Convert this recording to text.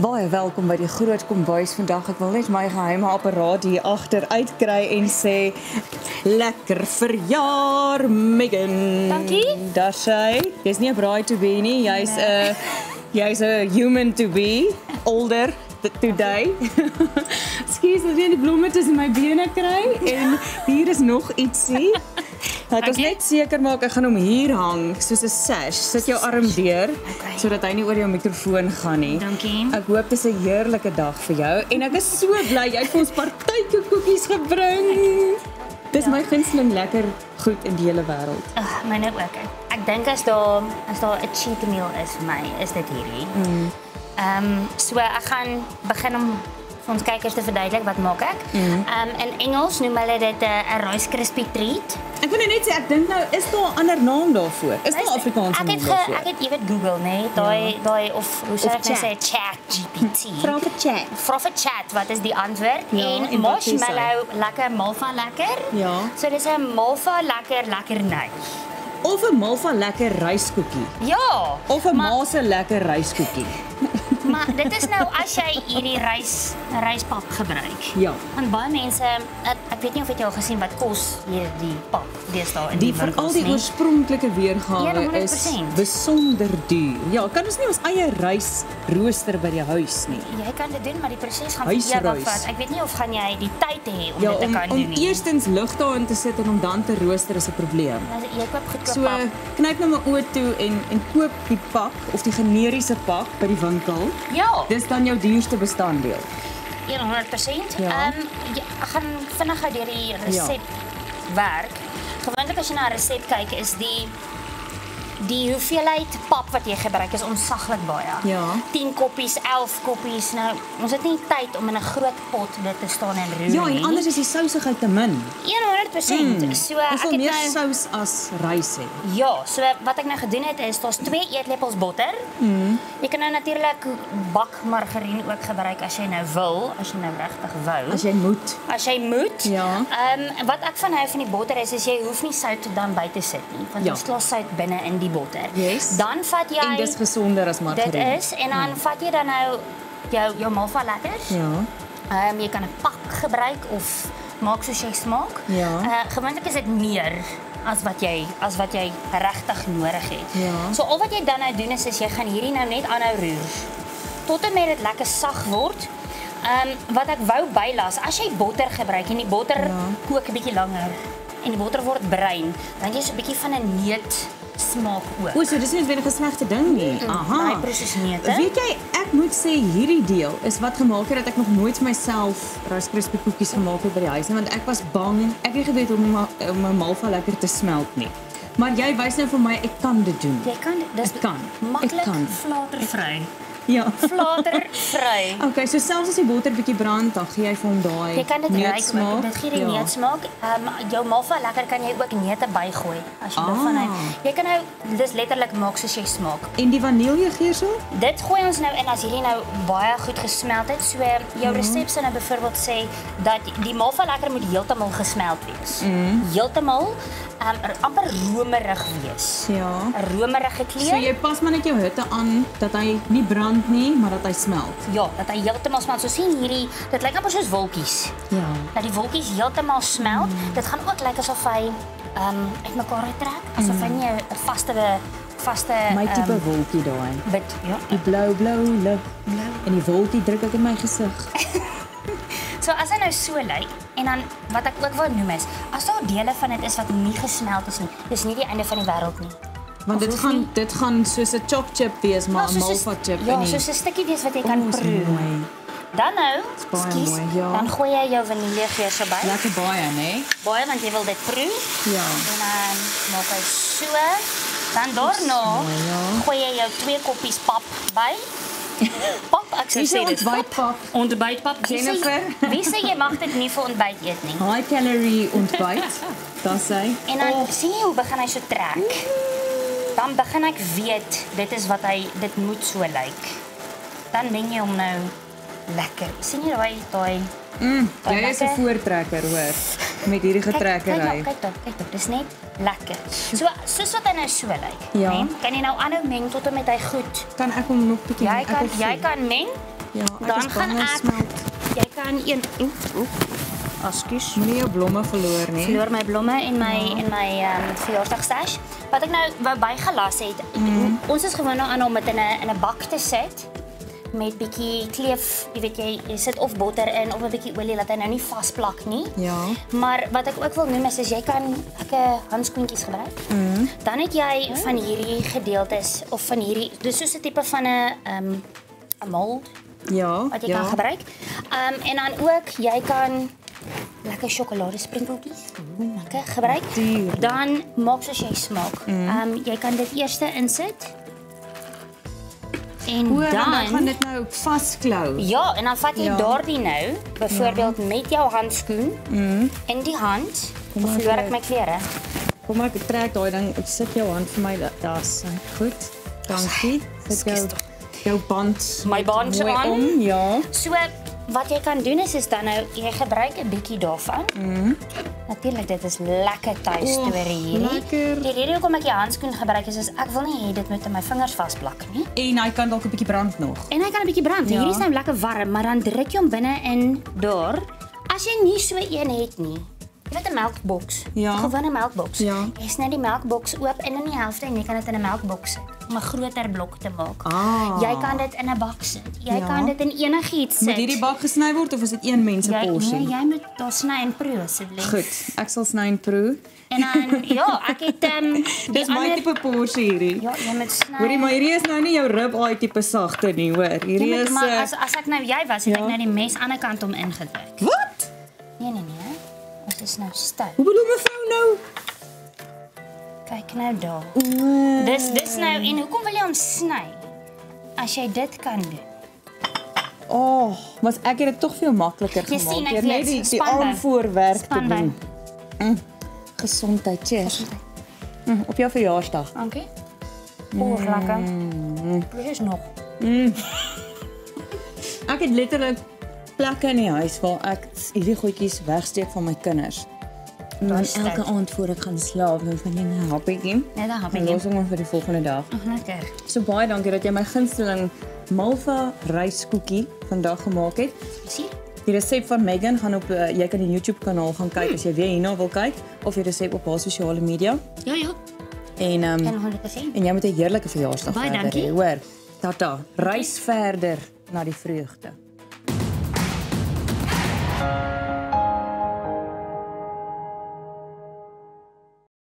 Baie welkom by die Groot Kombuis vandag. Ek wil net my geheime apparaat hier agter uitkry en sê lekker verjaar Megan. Dankie. Daar sy. Jy's nie 'n bride to be nie, jy's 'n human to be, older today. Skus, ek het die blomme tussen my bene kry en hier is nog ietsie. Ek was net seker maak ek gaan hom hier hang soos 'n sash. Sit jou arm deur sodat hy nie oor jou mikrofoon gaan nie. Dankie. Ek hoop dit is 'n heerlike dag vir jou en ek is so bly jy het vir ons partytjie-koekies gebring. Dis my gunsteling lekker goed in die hele wêreld. Myne ook. Ek dink as daar 'n cheat meal is vir my, is dit hierdie. So ek gaan begin om vir ons kykers te verduidelik wat maak ek. In Engels noem hulle dit 'n Rice Krispie treat. Ek wil net sê ek dink nou is daar 'n ander naam daarvoor. Is daar 'n Afrikaanse naam daarvoor? Ek het ewig Google, nee, daai of hoe sou ek nou sê ChatGPT. Vra vir chat. Wat is die antwoord? Ja, en wat sê marshmallow lekker malva lekker. Ja. So dis 'n malva lekkerny. Of 'n malva lekker ryskoekie. Ja. Of 'n ma se lekker ryskoekie. Maar dit is nou as jy hierdie ryspap gebruik. Ja. Want baie mense, ek weet nie of jy al gesien wat kos hierdie pap deesdae in Die winkels veral die nie. oorspronklike weergawe 100%. is besonder duur. Ja, kan ons nie ons eie rysrooster by die huis nie. Jy kan dit doen, maar die proses gaan vir ewig Huisruis. vat. Ek weet nie of gaan jy die tyd hê om Ja, dit te kan doen om nie. eerstens lig daarin te sit en om dan te rooster is 'n probleem. Jy koop goedkoop So pap. knyp nou maar oë toe en koop die pak of die generiese pak by die winkel. Ja, Dis dan jou duurste bestanddeel. 100%. Ja. Ek gaan vinnig gou deur die resep werk. Gewoonlik as jy na 'n resep kyk, is die hoeveelheid pap wat jy gebruik is ontsaglik baie. Ja. 10 koppies, 11 koppies. Nou, ons het nie tyd om in 'n groot pot dit te staan en roer Ja, nie. en anders is die sousigheid te min. 100%. So Ons ek wil het meer nou sous as rys hê. ja, so wat ek nou gedoen het is daar's 2 eetlepels botter. Jy kan nou natuurlik bakmargarien ook gebruik as jy nou wil, as jy nou regtig wou. As jy moet. As jy moet. Ja. Wat ek van hou van die botter is jy hoef nie sout dan by te sit nie, want Ja. ons plaas sout binne in die botter. Yes. Dan vat jy En dis gesonder as margarine. dit is en dan vat jy dan nou jou malva lekkers. Ja. Jy kan 'n pak gebruik of maak soos jy smaak. Ja. Gewoonlik is dit meer as wat jy regtig nodig het. Ja. So al wat jy dan nou doen is jy gaan hierdie nou net aanhou roer tot en met dit lekker sag word. Wat ek wou bylas, as jy botter gebruik en die botter kook 'n bietjie langer en die botter word bruin, dan jy so 'n bietjie van 'n neut smaak ook. O, so dis nie noodwendig 'n slegte ding nie. Aha. Daai proses neute. Weet jy, ek moet sê hierdie deel is wat gemaak het dat ek nog nooit myself Rice Krispie koekies gemaak het by die huis nie, want ek was bang. Ek het nie geweet om my malva lekker te smelt nie. Maar jy wys nou vir my ek kan dit doen. Jy kan dis Ek kan. maklik Ek kan. flatervry. Ja. Flatervry. Okay, so selfs as die botter bietjie brand, dan gee jy vir hom daai Jy kan dit ruik, neutsmaak. dit gee die neutsmaak. Jou malva lekker kan jy ook neute bygooi as jy daarvan hou. Jy kan nou dis letterlik maak soos jy smaak. En die vaniljegeersel? Dit gooi ons nou in as hierdie nou baie goed gesmelt het. So jou resep sou nou byvoorbeeld sê dat die malva lekker moet heeltemal gesmelt wees. Heeltemal amper romerig wees. Ja. 'n romerige kleur. So jy pas maar net jou hitte aan dat hy nie brand nie, maar dat hy smelt. Ja, dat hy heeltemal smelt. So sien hierdie, dit lyk amper soos wolkies. Ja. Dat die wolkies heeltemal smelt. Dit gaan ook lyk asof hy uitmekaar trek, asof hy nie 'n vaste My tipe wolkie daai. bit ja. Die blou lig. En die wolkie druk ek in my gesig. So as hy nou so lyk en dan wat ek ook wil noem is, as daar dele van dit is wat nie gesmelt is nie, dis nie die einde van die wêreld nie. Want dit gaan soos 'n choc chip wees, maar 'n malva chip ja, nie. soos 'n stukkie wees wat jy kan Is proe. mooi. Dan nou, baie skus, mooi, ja. dan gooi jy jou vaniljegeurse by. Lekker baie, né? Baie want jy wil dit proe. Ja. En dan maak hy so. Dan daarna mooi, ja. gooi jy jou 2 koppies pap by. Pap, ek sou Dis sê die dis ontbytpap. Ontbytpap. Jennifer. Wie sê jy mag dit nie vir ontbyt eet nie? High calorie ontbyt. Dis hy. En dan sien jy hoe begin hy so trek. Dan begin ek weet dit is wat dit moet so lyk. Dan meng jy hom nou lekker. Sien jy daai Jy is 'n voortrekker, hoor, met hierdie getrekkery. Kyk tog, dis net lekker. So soos wat hy nou so lyk, Ja. né? Kan jy nou aanhou meng tot en met hy goed. Kan ek hom nog bietjie Jy kan meng Ja, ek Dan is gaan bang hy ek smelt. jy kan een Ekskuus. Moenie jou blomme verloor nie. Verloor my blomme en my verjaarsdagstash. Wat ek nou wou bygelas het. Ons is gewoon nou aan om dit in 'n bak te sit met bietjie kleef, jy weet jy sit of botter in of 'n bietjie olie laat hy nou nie vasplak nie. Ja. Maar wat ek ook wil noem is jy kan handskoentjies gebruik. Dan het jy van hierdie gedeeltes of van hierdie dis soos 'n tipe van 'n mold Ja, wat jy kan gebruik. En dan ook jy kan lekker sjokoladesprinkeltjies lekker gebruik. Tuurlijk. Dan maak soos jy smaak. Jy kan dit eers insit. En Dan dan gaan dit nou vasklou. ja, en dan vat jy Ja. daardie nou, byvoorbeeld met jou handskoen in die hand. maar Verloor ek kyk. my klere. Kom ek trek daai ding, ek sit jou hand vir my, daar's goed. Dankie. Sit jou band. My band mooi aan. om, ja. So wat jy kan doen is dan nou jy gebruik 'n bietjie daarvan. Natuurlik dit is lekker tuistorie hierdie. lekker. Die rede hoekom ek die handskoen gebruik is ek wil nie hê dit moet in my vingers vasplak nie. En hy kan dalk 'n bietjie brand nog. En hy kan 'n bietjie brand. Ja. Hierdie is nou lekker warm, maar dan druk jy hom binne in daar. As jy nie so een het nie. Jy weet 'n melkboks. Ja. 'n Gewone melkboks. Ja. Jy sny die melkboks oop en in die helfte en jy kan dit in 'n melkboks sit om 'n groter blok te maak. Jy kan dit in 'n bak sit. Jy Ja. kan dit in enigiets sit. Moet hierdie bak gesny word of is dit een mens se porsie? Nee, jy moet daar sny en proe asseblief. Goed, ek sal sny en proe. En dan ja, ek het Dis my tipe porsie hierdie. ja, jy moet sny. Hoorie, maar hierdie is nou nie jou rib-eye tipe sagte nie, hoor. Jy Hierdie moet, is maar as ek nou jy was, het ja. ek nou die mes aan die kant om ingedruk. Wat? Nee. Dit is nou styf. Hoe bedoel mevrou nou? Kyk nou daar. Dis nou en hoekom wil jy hom sny? As jy dit kan doen. Oh, maar ek het dit tog veel makliker Jy gemaak. sien, ek deur net weet, die spanbou. armvoorwerk te Spanbou. doen. Gesondheid, cheers. Op jou verjaarsdag. Dankie. Lekker. Dit is nog. Ek het letterlik plekke in die huis waar ek hierdie goedjies wegsteek van my kinders. En dan Dis elke tyd. aand voor ek gaan slaap, dan van 'n happietjie. Net 'n En happietjie. los hom maar vir die volgende dag. Lekker. So baie dankie dat jy my gunsteling Malva ryskoekie vandag gemaak het. Sien? Die resep van Megan gaan op jy kan die YouTube kanaal gaan kyk as jy weer hierna wil kyk of die resep op haar sosiale media. Ja. En En 100%. en jy moet 'n heerlike verjaarsdag Baie verder dankie. hê, hoor. Tata, reis verder na die vreugde.